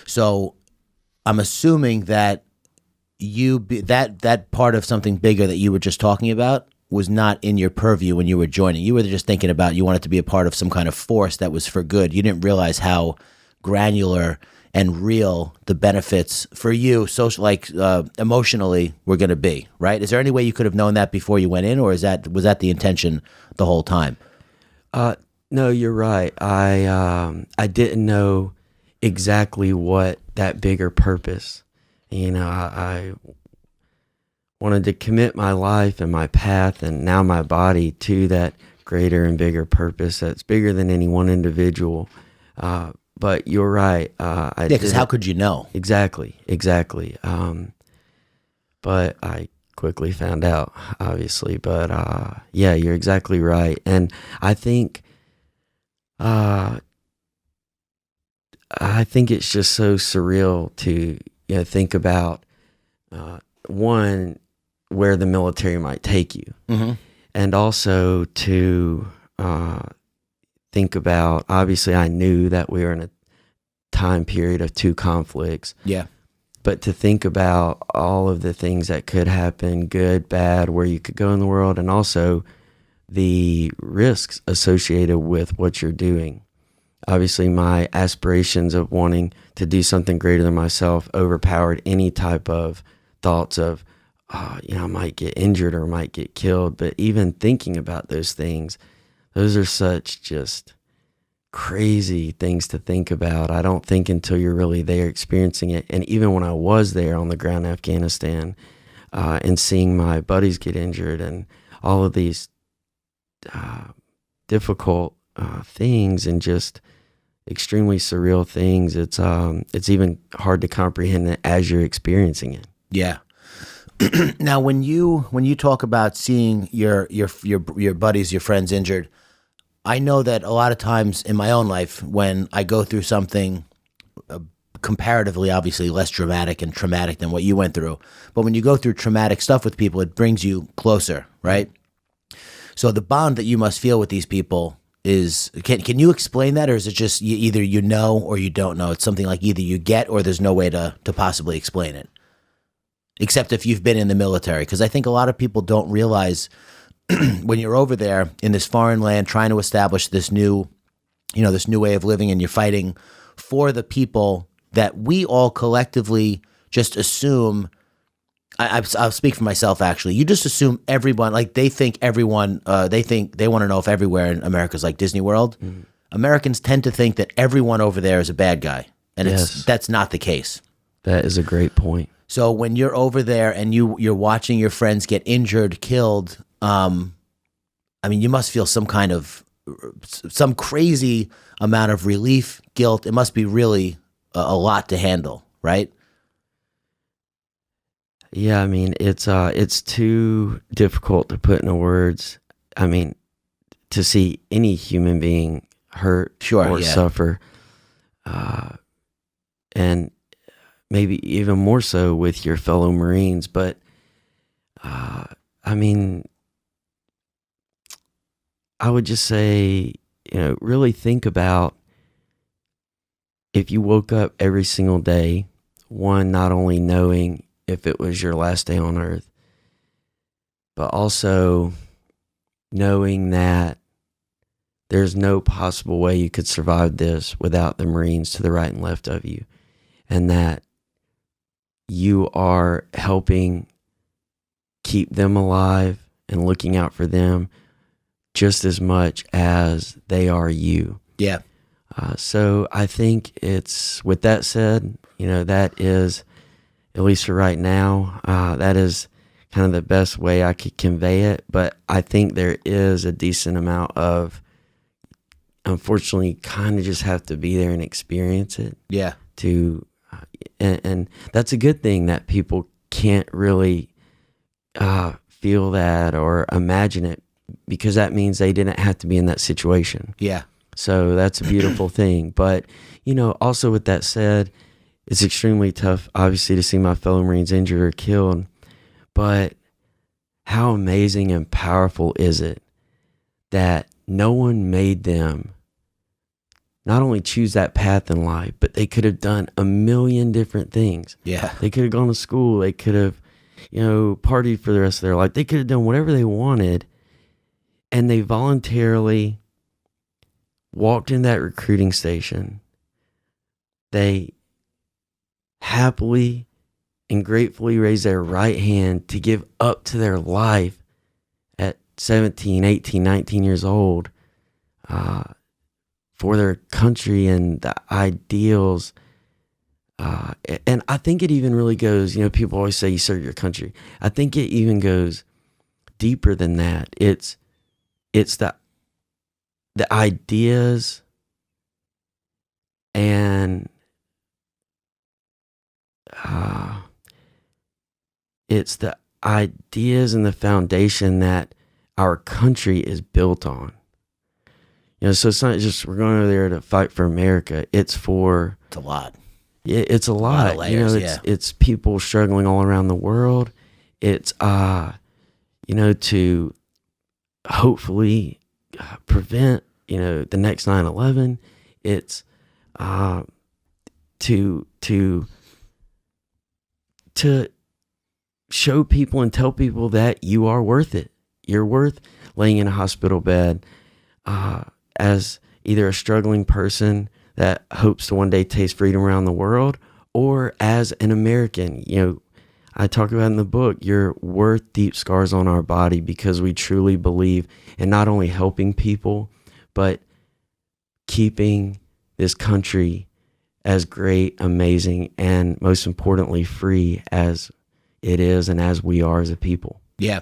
So I'm assuming that that part of something bigger that you were just talking about was not in your purview when you were joining. You were just thinking about you wanted to be a part of some kind of force that was for good. You didn't realize how granular and real the benefits for you, social, like emotionally, were going to be. Right? Is there any way you could have known that before you went in, or was that the intention the whole time? No, you're right. I didn't know exactly what that bigger purpose. I wanted to commit my life and my path and now my body to that greater and bigger purpose that's bigger than any one individual. But you're right. Because how could you know? Exactly. But I quickly found out, obviously. But yeah, you're exactly right. And I think it's just so surreal to think about one, where the military might take you, Mm-hmm. and also to think about. Obviously, I knew that we were in a time period of two conflicts. Yeah. But to think about all of the things that could happen, good, bad, where you could go in the world, and also the risks associated with what you're doing. Obviously, my aspirations of wanting to do something greater than myself overpowered any type of thoughts of, I might get injured or might get killed. But even thinking about those things, those are such just crazy things to think about. I don't think until you're really there experiencing it. And even when I was there on the ground in Afghanistan and seeing my buddies get injured and all of these difficult things and just extremely surreal things, it's even hard to comprehend it as you're experiencing it. Yeah. Now, when you talk about seeing your buddies, your friends injured, I know that a lot of times in my own life, when I go through something comparatively, obviously less dramatic and traumatic than what you went through, but when you go through traumatic stuff with people, it brings you closer, right? So the bond that you must feel with these people is, can you explain that, or is it just either you know or you don't know? It's something like either you get or there's no way to possibly explain it, except if you've been in the military. Because I think a lot of people don't realize when you're over there in this foreign land trying to establish this new way of living, and you're fighting for the people that we all collectively just assume. I'll speak for myself, actually. You just assume everyone, like they think everyone, they want to know if everywhere in America is like Disney World. Mm-hmm. Americans tend to think that everyone over there is a bad guy. And that's not the case. That is a great point. So when you're over there and you're watching your friends get injured, killed, you must feel some crazy amount of relief, guilt. It must be really a lot to handle, right? Yeah, it's too difficult to put into words. To see any human being hurt or suffer, and maybe even more so with your fellow Marines. But I would just say, really think about if you woke up every single day, one, not only knowing if it was your last day on earth, but also knowing that there's no possible way you could survive this without the Marines to the right and left of you, and that you are helping keep them alive and looking out for them just as much as they are you. Yeah. So I think it's, with that said, that is, at least for right now, that is kind of the best way I could convey it. But I think there is a decent amount of, unfortunately, kind of just have to be there and experience it. Yeah. And that's a good thing that people can't really feel that or imagine it, because that means they didn't have to be in that situation. Yeah. So that's a beautiful thing. But, also with that said, it's extremely tough, obviously, to see my fellow Marines injured or killed. But how amazing and powerful is it that no one made them not only choose that path in life, but they could have done a million different things. Yeah. They could have gone to school. They could have, partied for the rest of their life. They could have done whatever they wanted. And they voluntarily walked in that recruiting station. They happily and gratefully raised their right hand to give up to their life at 17, 18, 19 years old for their country and the ideals. And I think it even really goes, people always say you serve your country. I think it even goes deeper than that. It's the ideas and it's the ideas and the foundation that our country is built on. So it's not just we're going over there to fight for America. It's a lot. It's a lot. Of layers, it's people struggling all around the world. It's to hopefully prevent the next 9/11. It's to show people and tell people that you are worth it. You're worth laying in a hospital bed as either a struggling person that hopes to one day taste freedom around the world, or as an American. I talk about in the book, you're worth deep scars on our body because we truly believe in not only helping people, but keeping this country as great, amazing, and most importantly, free as it is and as we are as a people. Yeah.